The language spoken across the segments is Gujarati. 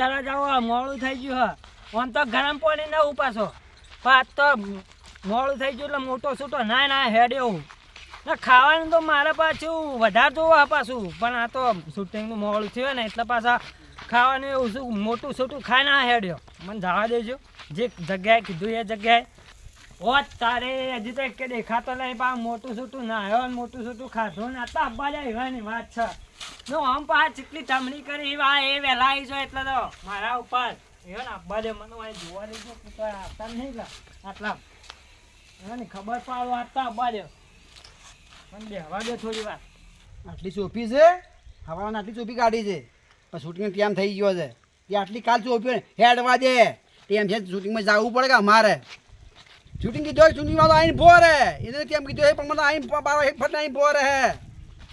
તારા જાવ મોડું થઈ ગયું હ ઓન તો ગરમ પાણી ના ઉપાસો પાત તો મોડું થઈ ગયું એટલે મોટો છૂટો ના હેડ્યો ના ખાવાનું તો મારે પાછું વધારે જોવા પાછું પણ આ તો શૂટિંગનું મોડું થયું ને એટલે પાછા ખાવાનું એવું શું મોટું છૂટું ખાઈ ના હેડ્યો મને જવા દેજો જે જગ્યાએ કીધું એ જગ્યાએ હોત તારે હજી તો એક દેખાતો નહીં પા મોટું છૂટું ના આવ્યો ને મોટું છૂટું ખાધું ને આટલા અબ્બા જાય એવાની વાત છે નો આમ પા ચીટલી તમણી કરી વા એ વહેલા આવી જાય એટલે તો મારા ઉપર એવો ને અબ્બા દે મને અહીં જોવા દેજો તો આવતા નહીં કા આટલા એવાની ખબર પાડો આટલા અબ્બા દે મને બેહવા દે થોડી વાર આટલી ચોપી છે હવાના આટલી ચોપી કાઢી છે પણ શૂટિંગ ટાઈમ થઈ ગયો છે એ આટલી કાલ ચોપી હેડવા દે ટાઈમ છે શૂટિંગમાં જવું પડે કે અમારે શૂટિંગ કીધું શૂટિંગમાં તો આવીને ભોરે એને કેમ કીધું એ પણ મને આવીને બારો એક ફટ આવીને ભોરે હે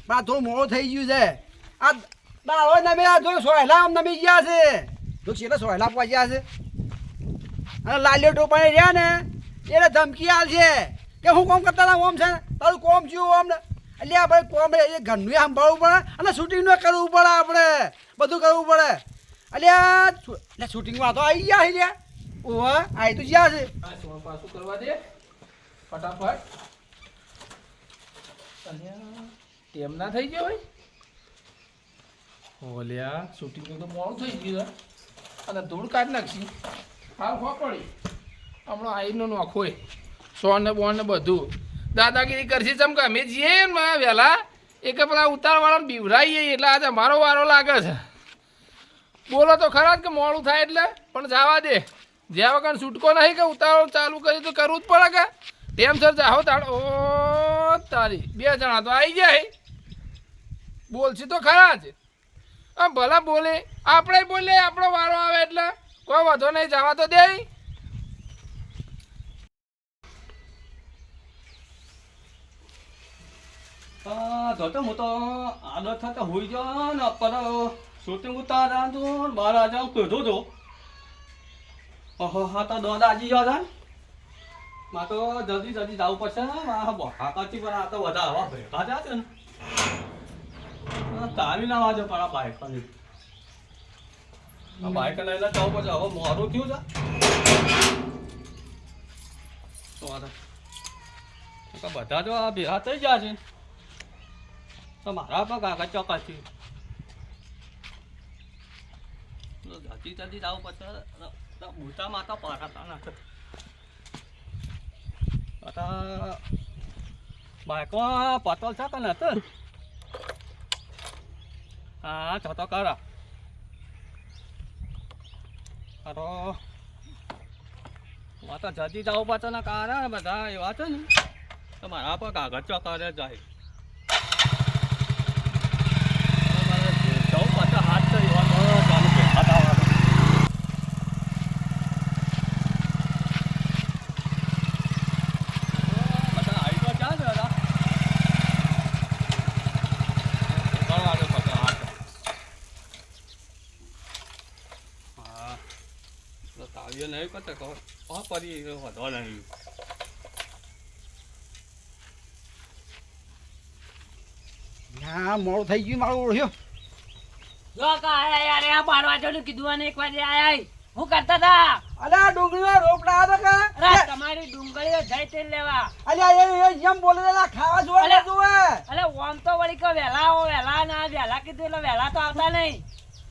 પણ આ થોડું મોડું થઈ ગયું છે આ દાડો નમે આ જો સોયલા આમ નમી ગયા છે જો છેલ્લે સોયલા પહોંચ્યા છે અને લાલ્યો ટોપાને રહ્યા ને એને ધમકી આલ છે કે હું કોમ કરતા હતા ઓમ છે તારું કોમ થયું ઓમ ને એટલે આપણે કોમ એ ઘરનું સંભાળવું પડે અને શૂટિંગનું કરવું પડે આપણે બધું કરવું પડે એટલે શૂટિંગમાં તો આવી ગયા છે ઓહ આવી તો જ્યાં છે પાછું કરવા દે ફટાફટ ટેમ ના થઈ ગયો ભાઈ ઓલ્યા શૂટિંગ તો મોડું થઈ ગયું અને ધૂળ કાઢી નાખી હાલ હો પડી હમણાં આવીને નોખોય સોન ને બોન ને બધું દાદાગીરી કરશે ચમ કે અમે જઈએ ને વહેલા એક પેલા ઉતારવાળાને બીવરાઈએ એટલે આજે મારો વારો લાગે છે બોલો તો ખરા જ કે મોડું થાય એટલે પણ જવા દે જ્યાં વગર છૂટકો નહીં કે ઉતાવળ ચાલુ કરી તો કરવું જ પડે કે ટેમસર જાઓ તાળ ઓ તારી બે જણા તો આવી જાય બોલશે તો ખરા જ આમ ભલા બોલે આપણે બોલે આપણો વારો આવે એટલે કોઈ વાંધો નહીં જવા તો દે તો હું તો આદત થતા હોઈ જાઉં ને પર શૂટિંગ ઉતારા તો મારા જાઉં કીધું તો હા તો દાદાજી જાવ છે માં તો જલ્દી જવું પડશે કાકાથી પણ આ તો બધા હવા ભેગા થયા છે ને તારી ના વાજો પણ આ બાઇક બાઇક લઈને જવું પડશે હવે મોડું થયું છે તો બધા જો આ ભેગા થઈ ગયા છે તો મારા પણ કાકા ચોક્કસથી જલ્દી જવું પડશે બુટા માતા પારાતા નાખે બાઇકમાં પતલ છે કે નથી હા છતો કરા અરો તો જલ્દી જવું પડશે ને કારણ બધા એવા છે ને તો મારા પર કાગળ ચોકારે જાય જવું પડશે હાથ તો એવા ચાલુ ભેગા નહીં કરતા કહો પરી વધો નહીં હા મોડું થઈ ગયું મારું ઓળખ્યો જો કા આયા યાર આ 12 વાગ્યાનું કીધું અને 1 વાગે આયા હું કરતા હતા અલ્યા ડુંગળીનો રોપડા હતો કે અરે તમારી ડુંગળીઓ જઈ તેલ લેવા અલ્યા એ જેમ બોલે ખાવા જોવા જોવે અલે ઓમ તો વળી કે વેલા ના વેલા કીધું એટલે વેલા તો આવતા નહીં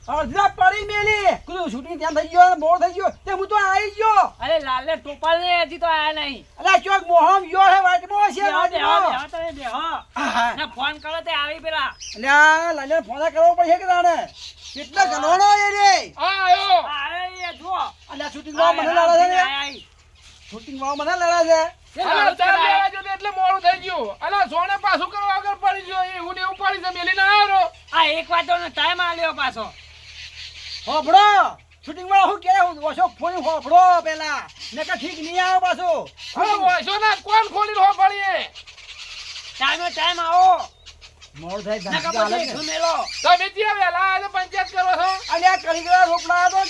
અડધા પડી મેલી કું શૂટિંગ ત્યાં થઈ ગયો મોડ થઈ ગયો તે હું તો આવી ગયો અરે લાલે ટોપાલ ને હજી તો આયા નહીં અલ્યા ચોક મોહમ ગયો હે વાટમો છે તમે બેહો ના ફોન કરો તે આવી પેલા અલ્યા લાલે ફોન કરવો પડશે કે તાણે કેટલા ગલોણો એ રે આયો આય જો અલ્યા શૂટિંગ માં મને લડા છે શૂટિંગ માં મને લડા છે એટલે મોડું થઈ ગયું અને સોને પાછું કરવા વગર પડી ગયો એવું ને એવું પડી છે મેલી ના આવ્યો આ 1 વાગ્યાનો ટાઈમ આલ્યો પાછો હોબડો શૂટિંગ માં હું કે ઓછો ફોન હોબડો પેલા નકા ઠીક નહીં આવો પાછો હવે વોઈસો ના કોણ ખોલી રહો પડીએ ટાઈમ આવો મોડ થાય નકા ગાંધી પછી ઘુમેલો તમે ત્યાં વેલા આજે પંચાયત કરો છો અલ્યા કલીગડા રોપડા હતો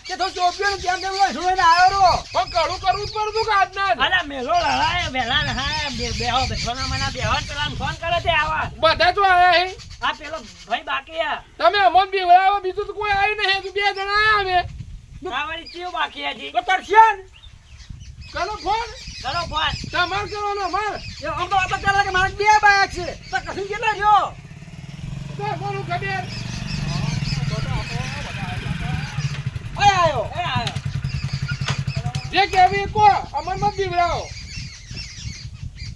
કે તો ચોપ્યો કેમ કેમ સુઈને આવ્યો રો પણ કડું કરવું જ પડતું કે આજના અરે મેલો લડાય વેલા નહાય બેહો બેસવાના મના બેહો પેલા ફોન કરે તે આવા બધા તો આયા હે આ પેલો ભાઈ બાકી આ તમે અમોન બીવડાવો, બીજું તો કોઈ આવ્યું નહીં, હજુ 2 જણા આયા અમે. આ વળી ચિયો બાકી હજી તો તરસ્યા ને. કરો ફોન. કરો ફોન તમાર કરવાનો અમાર. એ આમ તો આપણે કહેલા કે મારે 2 બાઈક છે તો કશું કેટલા રહ્યો તો કોનું ખબર? ઓય આયો એ આયો જે કહેવી કો, અમન મત બીવડાવો.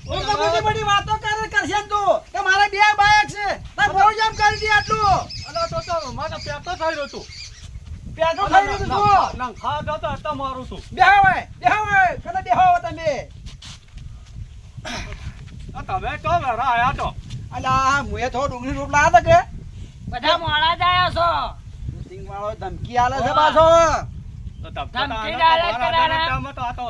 ઓ તો બધી બધી વાતો કરે કરશે ને તું કે મારે 2 બાઈક છે તાર બહુ જેમ કરી દી આટલું અલા તો મારે પેટો થઈ રહ્યો તું પેટો થઈ રહ્યું તું ના ખા જતો તો મારું છું બેહો કને બેહો તમે આ તમે તો વેરા આયા તો અલા મુએ તો ડુંગળી રોટલા હતા કે બધા મોડા જ આયા છો સિંગ વાળો ધમકી આલે છે પાછો તો તબ તો ધમકી ડાલે કરારા. તો આ તો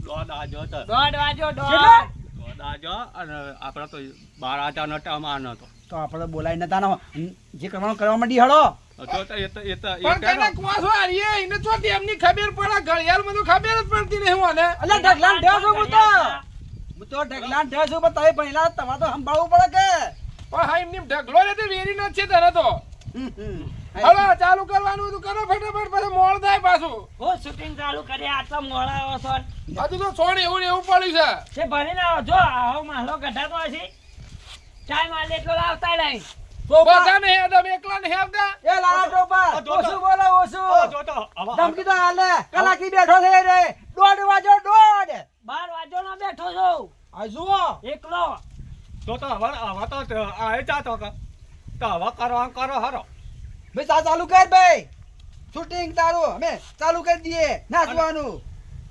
દોડ આજો તો 1:30 વાગ્યો કેટલા? 1:30 દોડ આજો અને આપણે તો 12 નો ટાઈમ આનો તો તો આપણે બોલાઈ નતા ને જે કરવાનું કરવા માંડી હળો પણ કને કોસો આરીએ, એને તો તેમની ખબર પડે, ઘડિયાળમાં તો ખબર જ પડતી નહીં મને. અલા ઢગલાન ઢેસો હું તો ઢગલાન ઢેસો પણ તમે પહેલા તમારે તો સંભાળવું પડે કે પણ હા એમની ઢગલો ને તે વેરી ન છે તને તો. હવે ચાલુ કરવાનું હતું, કરો ફટાફટ, પછી મોડ થાય પાછું. હું શૂટિંગ ચાલુ કરી આટલા મોડા આવો છો હજુ તો સોણ એવું ને એવું પડ્યું છે. છે ભરીને આવો જો આવો માલો ગઢાતો હશે ટાઈમ આલે એટલો લાવતા નહીં બધા ને હેડ, અમે એકલા ને હેડતા. એ લાલા ટોપા ઓછું બોલો ઓછું જો તો ધમકી તો હાલે કલાકી બેઠો થઈ રે 1:30 વાગ્યો 1:30 12 વાગ્યો ના બેઠો છું આ જુઓ એકલો તો હવે તો આ જાતો કે તો હવે કરવાનું કરો હરો ભાઈ તા ચાલુ કર ભાઈ શૂટિંગ તારું અમે ચાલુ કરી દઈએ નાચવાનું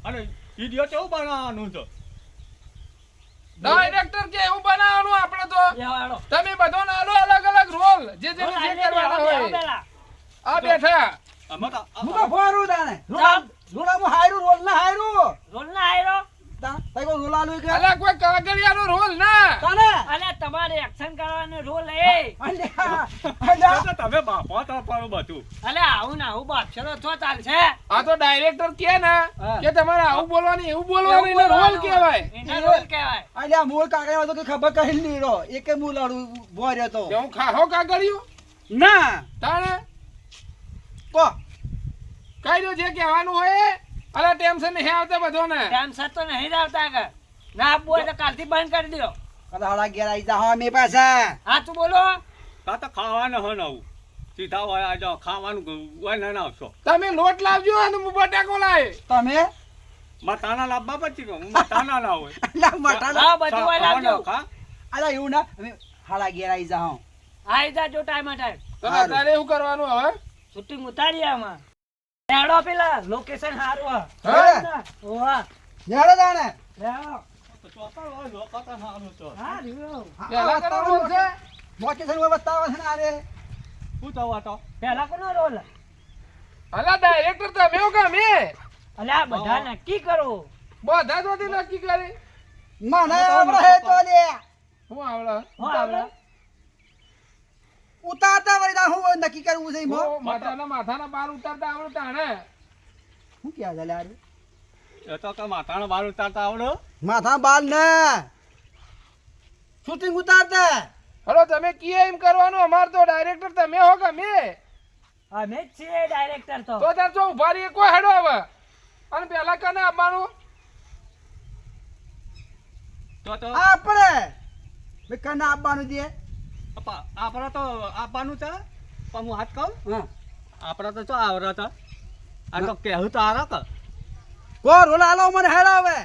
અને વિડિયો કેવું બનાવવાનું છે ડાયરેક્ટર કે એવું બનાવવાનું આપણે તો. લેવાડો તમે બધાને આલો અલગ અલગ રોલ, જે જેને જે કરવાના હોય. આ બેઠા અમે તો હું તો ફોરું તાને રોલા હું હાયરું રોલ ના હાયરું રોલ ના આયરો તા તઈ કો રોલાલું કે અલા કોઈ કાગળિયાનો રોલ ના. તાને અને તમારે એક્શન કરવાનો રોલ એ અલ્યા તો તમે બાપો તો પણ બધું અલે આવું ના આવું બાપશરો છો ચાલશે આ તો ડાયરેક્ટર કે ને હા. કે તમારે આવું બોલવાનું એવું બોલવાનું, એને રોલ કહેવાય. એના રોલ કહેવાય અલ્યા મૂળ કાકા તો કે ખબર કહી લીરો એકે મૂળ લડું ભોર્યો તો કે હું ખાહો કાગળિયું ના તાણે કો કઈ દો જે કહેવાનું હોય. અલા ટેન્શન નહીં આવતા બધોને. ટાઈમ સર તો નહીં જ આવતા આગળ ના આપવું હોય તો કાલથી બંધ કરી દો કદાડા ઘેર આવી જા હા મે પાછા હા તું બોલો તા તો ખાવાનું હે નવું સીધા હોય આ જાઓ ખાવાનું હોય ના આવશો તમે લોટ લાવજો અને હું બટાકો લાય. તમે મતાના લાવવા પછી હું મતાના ના હોય અલ્યા મટાલા હા બધું હોય લાવજો અલ્યા એવું ના અમે હાડા ઘેર આવી જા હા આવી જાજો ટાઈમ ટાઈમ તો અત્યારે એવું કરવાનું હવે. શૂટિંગ ઉતારીએ આમાં લેડો પેલા લોકેશન સારું હા? ઓવા જડે જાણે લેડો ચોકર હોય લોકો તો સારું તો હા રહ્યો પહેલા કરવાનું છે. લોકેશન માં બતાવો છે ને આરે શું થવા તો પેલા કોનો રોલ અલા ડાયરેક્ટર તમે હો કે અમે? અલે આ બધા નક્કી કરો બધા જ વધી નક્કી કરી. મને આવડે હે તો લે હું આવડે હું આવડે ઉતારતા વળી તા હું નક્કી કરવું છે ઈમો હું માથાના બાલ ઉતારતા આવડે તાણે. હું ક્યાં ચાલે આરે એ તો કે માતાનો બાર ઉતારતા આવડો માથા બાલ ને શૂટિંગ ઉતારતા હલો તમે કીએ એમ કરવાનું. અમાર તો ડાયરેક્ટર તમે હો કે અમે? અમે જ છીએ ડાયરેક્ટર તો તો તાર તો ઉભા રહીએ કોઈ હેડો હવે. અને પેલા કને આવવાનું? તો આપણે બે કને આપવાનું દે આપણે તો આપવાનું છે પણ હું હાથ કહું હા આપણે તો શું આવડે છે આ તો કહેવું તો આરો કે કો રોલ આલો મને હેડાવે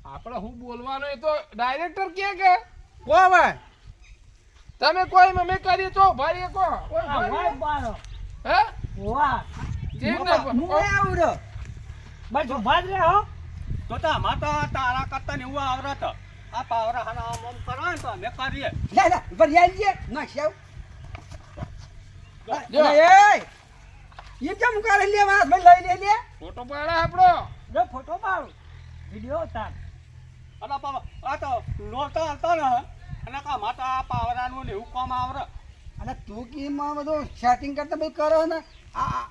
આપણે હું બોલવાનું એ તો ડાયરેક્ટર કે કો હવે તમે કોઈ અમે કરીએ તો ઉભા રહીએ કો. કોઈ ઉભા વાહ રહીએ. બારો હે? વાહ જેમ હું ને આવડો બસ ઉભા જ રહે હો તો આમાં તો તારા કરતા ને એવું આવડે તો આ પાવરા હાના આમ આમ કરો ને તો અમે કરીએ લે લે ભરિયાલ જે ના શાવ જો. એ કેમ કરે લે વાત ભાઈ લઈ લે લે ફોટો પાડે આપણો. જો ફોટો પાડો વિડિયો ઉતાર અને આ તો લોટ હતો ને અને કા માતા આ પાવરાનું ને એવું કામ આવડે અને તું કે માં બધું સેટિંગ કરતા બધું કરો ને આ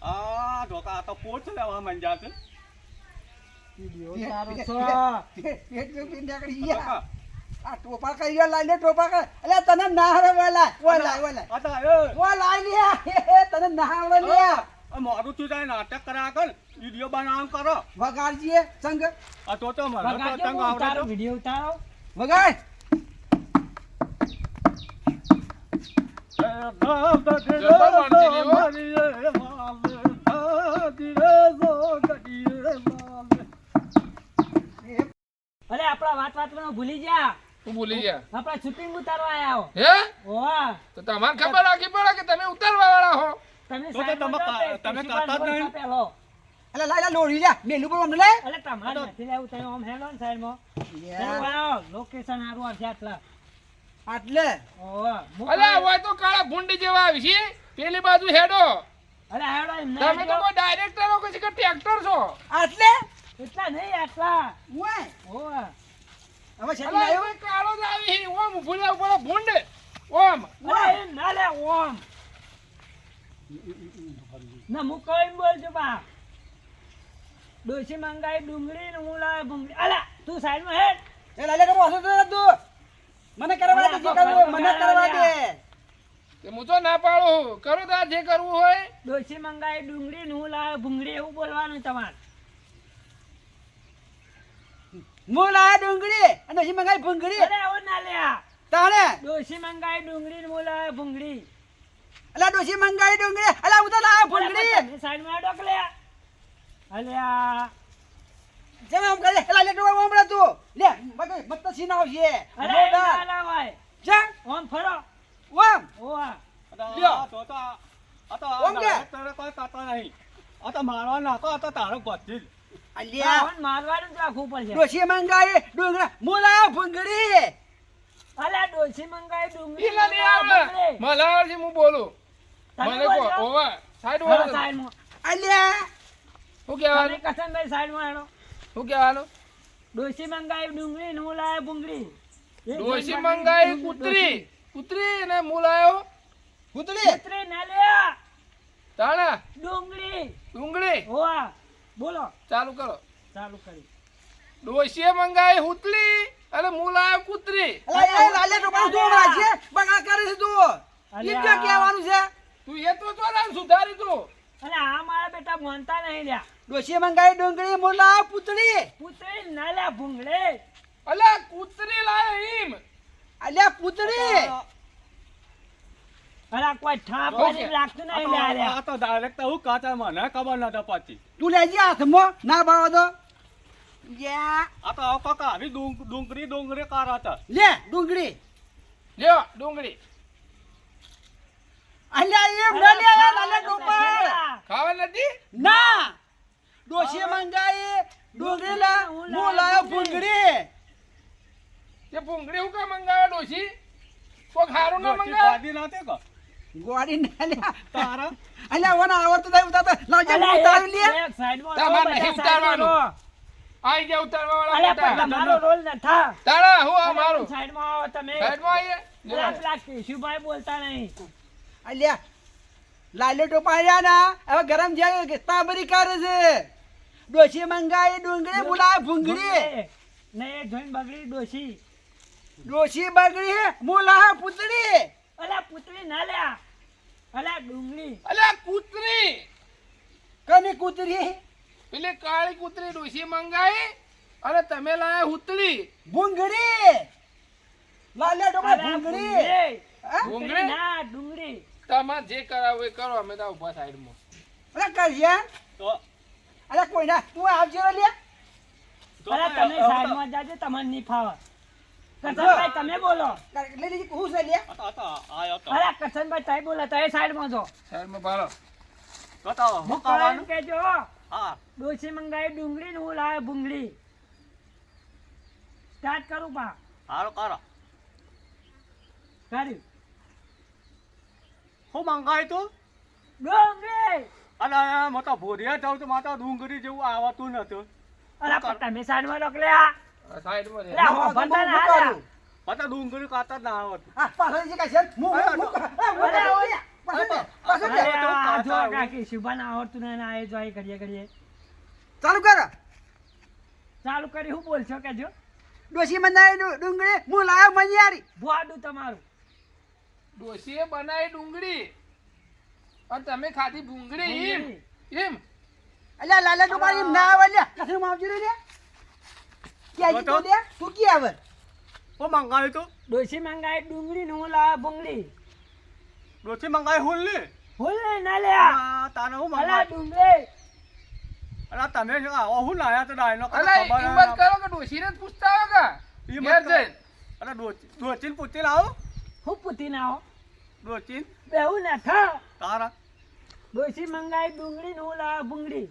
આ ઢોકા આ તો પોચ લેવા માંડ્યા છે વિડિયો ઉતારો છો પેટ પે પીન નીકળી ગયા આ ટોપા કરી ગયા લાઈ લે ટોપા કર એટલે તને ના આવડે ઓલા ઓલા આ તો એ ઓલા લે તને ના આવડે લે આ મારું તું જાય નાટક કરા કર વિડિયો બનાવ કરો વગાડજીએ સંગ આ તો મને તો વગાડજો, તંગ આવડે ઉતારો, તો વિડીયો ઉતારો. વગાડ અરે આપણા વાતમાં ભૂલી જા. તું ભૂલી ગયા આપણા શૂટિંગ ઉતારવા આયા હો. હે ઓવા. તો તમારે ખબર રાખવી પડે કે તમે ઉતારવા વાળા હો. તમે તો તમે સાઈડમાં જાઓ, તે તમે પ્રિન્સિપાલ કાકા જ નહીં. બોલતા પહેલો. એટલે લાઈ લા લોડી લે મેલું પર અમને લે અલે તમારે નથી લેવું, તમે આમ હેલો ને સાઈડમાં. તમે આવો, લોકેશન હારું આવશે આટલા. આટલે ઓવા. હું અલે કહું- હોય તો કાળા ભૂંડી જેવા આવી છે પેલી બાજુ હેડો. અલે હેડો એમ ના તમે તો હેડો. કોઈ ડાયરેક્ટરો કે ટ્રેક્ટર છો. આટલે એટલા નહીં આટલા. ઓય ઓવા. હવે અલે છેલ્લી આવ્યો કોઈ કાળો જ આવી છે. ઓમ ભૂલ્યા ઉપર ભૂંડ ઓમ. અલે એમ ના લે ઓમ. ના હું કહું એમ બોલજો બા. ડોશી મંગાઈ ડુંગળી ને હું લાવે ભૂંગળી. અલા તું સાઈડમાં હેડ. એ લાઈ લે કે બોસો તો તું મને કરવા દે જે કરવું મને કરવા દે તે હું તો ના પાડું કરો તો આ જે કરવું હોય. ડોશી મંગાઈ ડુંગળી ને હું લાવે ભૂંગળી એવું બોલવાનું તમારે. હું લાયા ડુંગળી અને હજી મંગાઈ ભૂંગળી અરે આવો ના લે આ. તાણે ડોશી મંગાઈ ડુંગળી ને હું લાવે ભૂંગળી. અલા ડોશી મંગાઈ ડુંગળી અલા હું તો લાયા ભૂંગળી તમે સાઈડમાં હેડો કે લે. અલે આ. જેમ આમ કરે અલા લે ડોવા ઓમડા તું લે મગે મત સીન આવશે અરે મોટા ના લાવાય. જા ઓમ ફરો. ઓમ ઓવા. લ્યો. આ તો આ તો ઓમ કે? તારે કોઈ કાતા નહીં આ તો મારવા નાખો આ તો તારો ગોતી અલ્યા આવું મારવાનું જ રાખવું પડશે. ડોશી મંગાઈ ડુંગળી હું લાયા ભૂંગળી અલે ડોશી મંગાઈ ડુંગળી ઈલા નહીં આવડે. ભૂંગળી. મને આવડે છે, હું બોલું. તમે મને કહો બોલજો. ઓવા સાઈડ હેડો વાળો સાઈડમાં. અલ્યા શું તમે કહેવાનું કસનભાઈ સાઈડમાં હેડો. શું કહેવાનું ડોશી મંગાઈ ડુંગળી ને હું લાવે ભૂંગળી. એક ડોશી જણ મંગાઈ ડુંગળી, કૂતરી કૂતરી ને હું લાયો ભૂતળી કૂતરી ના લે. તાણા ડુંગળી. ડુંગળી. હોવા. બોલો. ચાલુ કરો. ચાલુ કરી. ડોશીએ મંગાઈ હુતલી અને હું લાયો કૂતરી. અલા એ લાલે ડોબા તું રાજે બગા કરે છે તું ઈ કે કહેવાનું છે તું એ તો ચોરાન સુધારી તું. અલે આ મારા બેટા માનતા નહીં લ્યા. ડોશી મંગાઈ ડુંગળી હું લાયા પૂતળી કૂતરી ના લે ભૂંગળી. અલા કૂતરી લાયો એમ. અલ્યા પૂતળી અરે આ કોઈ ઠાપ ઓકે. કરીને રાખતું નહીં લ્યા લ્યા. આ તો ડાયરેક્ટ હું કાચા મને ખબર નતા પાછી તું લેજે હાથમાં ના ભાવ તો યા આ તો આવો કાકા આવી ડુંગળી કારા હતા લે ડુંગળી લ્યો ડુંગળી. અલ્યા એમ ના લે લાલે ડોબા ખાવા નથી. ના ડોશી મંગાઈ ડુંગળી લા હું લાયો ભૂંગળી તે ભૂંગળી હું કા મંગાવ્યો ડોશી? કોઈ ખારું ના ડોશી મંગાવે. ગાડી ના તે કા ગોળી ના લે તારા અલ્યા વના આવડતું થાય ઉતાર લાવજે અલે ઉતાર લે એક સાઈડમાં તમારે રહો, નહીં બધા સાઈડમાં ઉતારવાનું. રહો. આઈ જા ઉતારવા વાળા અલે મોટા. પણ તમારો રોલ ન થા. તારા હું આ મારું સાઈડમાં આવો તમે. સાઈડમાં આવીએ. અલે પેલા કેશુભાઈ બોલતા નહીં. અલ્યા લાલે ટોપા આયા ના હવે ગરમ જાય તાબરી કરે છે ડોશી મંગાઈ ડુંગળી મુલા ભૂંગળી ને એ જોઈને બગડી ડોશી. ડોશી બગડી મુલા પૂતળી અલે પુતળી ના લ્યા. અલે ડુંગળી. અલ્યા કૂતરી. કની કૂતરી પેલી કાળી કૂતરી ડોશી મંગાઈ અને તમે લાયા હુતળી. ભૂંગળી લાલે ટોપા અલે ભૂંગળી ભૂંગળી. હા? ભૂંગળી ના ડુંગળી. તમારે જે કરાવો એ કરો, અમે તો ઉભા સાઈડમાં. અરે કર્યા તો અરે કોઈ ના તું આવજે લે તો અલે તો તમે સાઈડમાં જાજો, તમને નહીં ફાવે. કરશનભાઈ તમે બોલો. લઈ લીધી હું છે લે આ તો આયો તો અરે કરશનભાઈ તમે બોલો, તમે સાઈડમાં જો. સાઈડમાં ભાલો. તો હું હું કહું ખાવાનું કેજો. હા ડોશી મંગાઈ ડુંગળી ને હું લાવે ભૂંગળી. સ્ટાર્ટ કરું પા. હારો કરો કર્યું. હું મંગાય તું ડુંગળી. અને મોટા ભોરિયા જાઉં તો માતા ડુંગળી જેવું આવતું નતું અરે પણ તમે સાઈડમાં રોકલે આ. આ સાઈડમાં અરે રહે. હો, ભણતા ના હાલ્યા. માતા ડુંગળી કાતા જ ના આવતું આ પાછળ જે કાશે હું પાછળ અરે આ જો કાકી શુભાને આવડતું નહીં ને આ એ જો આ ઘડીએ ઘડીએ. ચાલુ કર ચાલુ કરી હું બોલશો કેજો. ડોશી બનાવી ડુંગળી હું લાયો મણિયારી ભોડું તમારું ડોશીએ બનાવી ડુંગળી અને તમે ખાધી ભૂંગળી એમ એમ અલ્યા લાલા તો મારી ના આવે લે કસર માવજી રે કે આજી તો દે તું કે આવે ઓ મંગાવી તું ડોશી મંગાઈ ડુંગળી ને હું લાવ્યો ભૂંગળી રોટી મંગાવી હુલ્લી ભૂલ ના લ્યા આ તારે હું અલા મંગાવી ડુંગળી અલા તમે શું આવો હું લાયા તો ડાયનો અલા હિંમત કરો કે ડોશીને જ પૂછતા હો કા ઘેર જઈને અલા ડોચીન પૂછી લાવો હું પૂતી ના હો ડોચીન બેહું ના થા તારા ડોશી મંગાઈ ડુંગળી ને હું લાવ્યો ભૂંગળી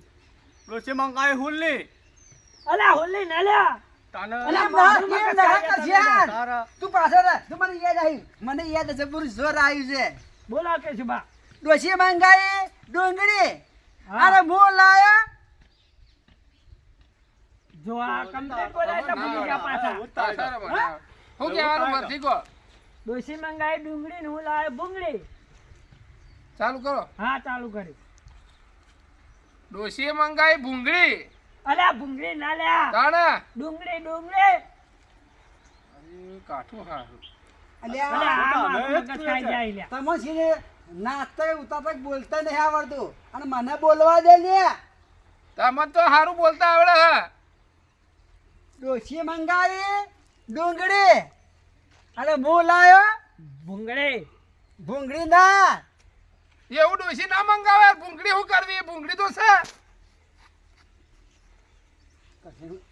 રોટી મંગાવી હુલ્લી અલા હોલી ના લ્યા તાને અલ્યા ના કે ના કજ્યા તારા તું પાછળ રહે તું મને યાદ આવ્યું મને યાદ છે પૂરું જોર આવ્યું છે બોલો કે શુભા ડોશી મંગાઈ ડુંગળી હા. અરે હું લાયો જો આ કમ્પ્લીટ બોલાય તો ભૂલી ગયા પાછા પાછળ બનાવો. શું કહેવાનું મરથી કહો ડોશી મંગાઈ ડુંગળી ને હું લાવ્યો ભૂંગળી ચાલુ કરો હા ચાલુ કરી ડોશીએ મંગાવી ભૂંગળી અલ્યા ભૂંગળી ના લ્યા તાણા ડુંગળી ડુંગળી અરે કાઠું હારું અલ્યા અલ્યા આ તમે મારું જ મગજ છે. ખાઈ જાય લ્યા તમે છે નાચતા ઉતારતા બોલતા નહીં આવડતું અને મને બોલવા દે લે તમે તો સારું બોલતા આવડે હા ડોશી મંગાવી ડુંગળી અને હું લાયો ભૂંગળી ભૂંગળી ના એવું ડોશી ના મંગાવે ભૂંગળી શું કરવી ભૂંગળી તો છે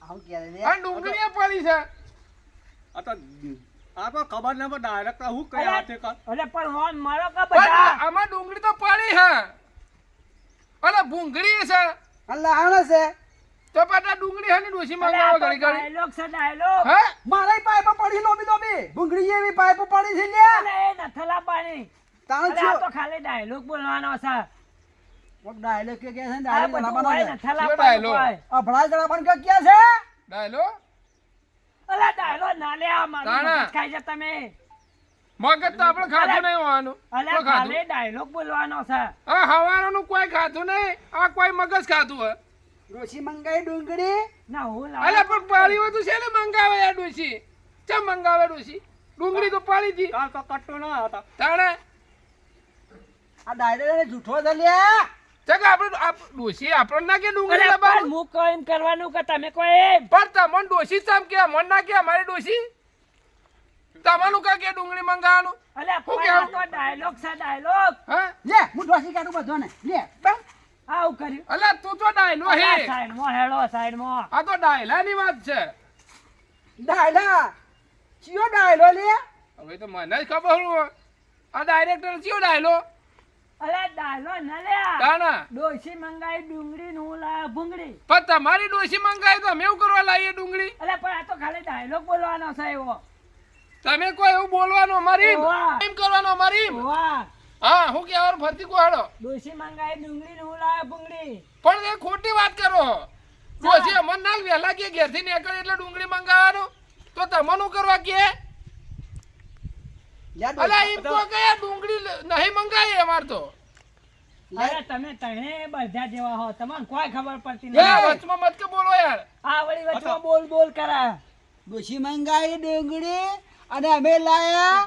આવું ક્યારે લે અને ડુંગળી એ પડી છે આ તો ખબર ન પડે ડાયરેક્ટ હું કઈ હાથે કર અલે પણ હોન મારો કા પણ બધા આમાં ડુંગળી તો પડી છે અને ભૂંગળી છે અલ્લાહ આનો છે તો પાછા ડુંગળી હની ડોશી મંગાવો ઘડી ઘડી ડાયલોગ છે ડાયલોગ હે મારા પાઇપ પડી લોબી લોબી ભૂંગળી એવી પાઇપ પડી છે લે અલે એ નથલા પાણી તાણ અલે આ તો છો ખાલી ડાયલોગ બોલવાનો છે કોક ડાયલોગ કે છે ને આ ડાયલોગ બધું બનાવવાનો હોય છે નથલા કયો પાણી dialogue? હોય. અભડાય જરા પણ કે કે છે ડાયલો અલે ડાયલોગ ના લે આ મારું તાણા. મગજ ખાઈ જા તમે મગજ તો આપણે ખાધું નહીં હોવાનું અલે તો ખાધું ખાલી ડાયલોગ બોલવાનો છે હા હવારનું કોઈ ખાધું નહીં આ કોઈ મગજ ખાધું હે ડોશી મંગાઈ ડુંગળી ના હું અલે લાવ પણ પાળી વધુ છે ને મંગાવે યાર ડોશી ચમ મંગાવે ડોશી ડુંગળી તો પાળી હતી કાલ તો કટ્ટો ના હતા તાણે આ ડાયલોગ જૂઠો છે લે ચક આપણે ડોશી આપણને ના કે ડુંગળી અલે લબાડું પણ હું કોઈ એમ કરવાનું કે તમે કોઈ એમ પણ તમને ડોશી ચમ કે મન ના કે અમારી ડોશી તમારું કા કે ડુંગળી મંગાવવાનું અલે હું કોઈ કહેવું? આ તો ડાયલોગ છે ડાયલોગ હા લે હું ડોશી કાઢું બધો ને લે બસ આવું કર્યું અલે તું તો ડાયલો અલે હે સાઈડમાં હેડો સાઈડમાં આ તો ડાયલાની વાત છે ડાયલા ચિયો ડાયલો લે હવે તો મને જ ખબર હું આ ડાયરેક્ટર કયો ડાયલો અલે ડાયલોગ ના લ્યા તાણા ડોશી મંગાઈ ડુંગળી નું લાયા ભૂંગળી પણ તમારી ડોશી મંગાવી તો અમે એવું કરવા લાવીએ ડુંગળી અલે પણ આ તો ખાલી ડાયલોગ બોલવાનો છે એવો તમે કોઈ એવું બોલવાનું અમારી વાહ. એમ કરવાનું અમારી વાહ હા હું કહેવાનું ફરતી કોહાડો ડોશી મંગાઈ ડુંગળી નું લાયા ભૂંગળી પણ એ ખોટી વાત કરો ડોશી અમન ના વહેલા કે ઘેરથી નીકળે એટલે ડુંગળી મંગાવવાનું તો તમને કરવા કે લે અલા એમ તો કે ડુંગળી નહીં મંગાવી અમાર તો અરે તમે તણે બધા જેવા હો તમને કોઈ ખબર પડતી એ નથી વચમાં મત કે બોલો યાર આ વળી વચમાં બોલ બોલ કરા ડોશી મંગાઈ ડુંગળી અને અમે લાયા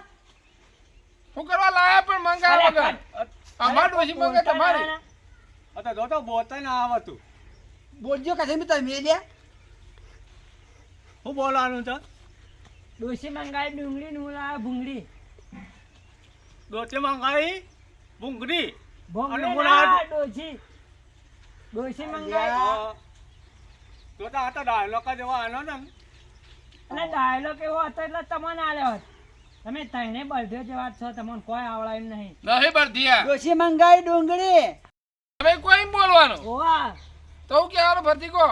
હું કરવા લાયા પણ મંગાવ્યા અરે વગર અમાર ડોશી મંગાવી તમારી અતા જો તો બોલતા ના આવતું બોલજો કસે મી તમે લે હું બોલવાનું છે ડોશી મંગાઈ ડુંગળી નું લાયા ભૂંગળી રોટી મંગાવી ભૂંગળી ભૂંગળી અને ના મુરાદ. ડોશી મંગાઈ તો તો આ તો ડાયલોગ જ એવો આનો ને અને ડાયલોગ એવો હતો એટલે તમને આલ્યો હોત. તમે તણે બળધ્યો જેવા જ છો તમને કોઈ આવડાય એમ નહીં નહીં બરધિયા ડોશી મંગાઈ ડુંગળી તમે કોઈ એમ બોલવાનું ઓવા તો હું કહેવાનું ફરતી કો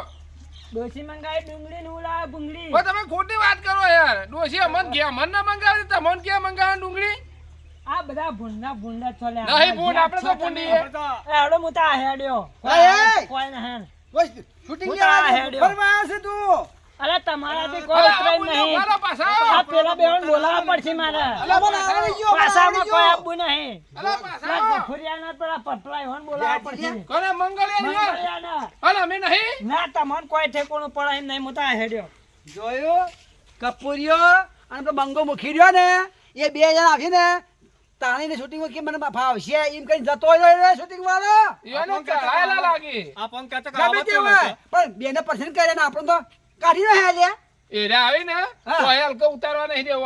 ડોશી મંગાઈ ડુંગળી નું લાયા ભૂંગળી પણ તમે ખોટી વાત કરો યાર ડોશી અમન ગયા મન ના મંગાવી તમને ક્યાં મંગાવે ડુંગળી આ બધા ભૂંડા છોલ્યા નહીં ભૂંડ, આપણે તો ભૂંડી હે. આપણે તો એવડો હું તો આ હેડ્યો એ! કોઈ નહીં બસ શૂટિંગ હું તો આ હેડ્યો. ફરવા છે તું અરે તમારાથી કોઈ અલા, આ ઉતરાય બોલ્યો, નહીં મારો પાછા આ પેલા બેવન બોલાવવા પડશે મારે અલા મને આવડી ગયો પાસામાં કોઈ આપવું નહીં અલા, પાછા પેલા આવો. ગફુરિયાના પેલા પટલા એવન બોલાવવા પડશે કોને મંગળિયા યાર મંગળિયાના. અને અમે નહીં ના તમને કોઈ ઠેકોણું પડે એમ નહીં હું તો આ હેડ્યો જોયું કપૂરીઓ અને પેલો બંગો મૂકી રહ્યો ને એ 2 જણા આવશે ને તાણીને શૂટિંગમાં કે મને ફાવશે એમ કઈ જતો રહ્યો શૂટિંગ વાળો એને ચડાયેલા લાગે આ પણ કહેતા કે ગમે તે હોય પણ બેને પસંદ કરે ને આપણે તો કાઢી રહ્યા લે એરા આવી ને હા. તો એ હલકો ઉતારવા નહીં દેવો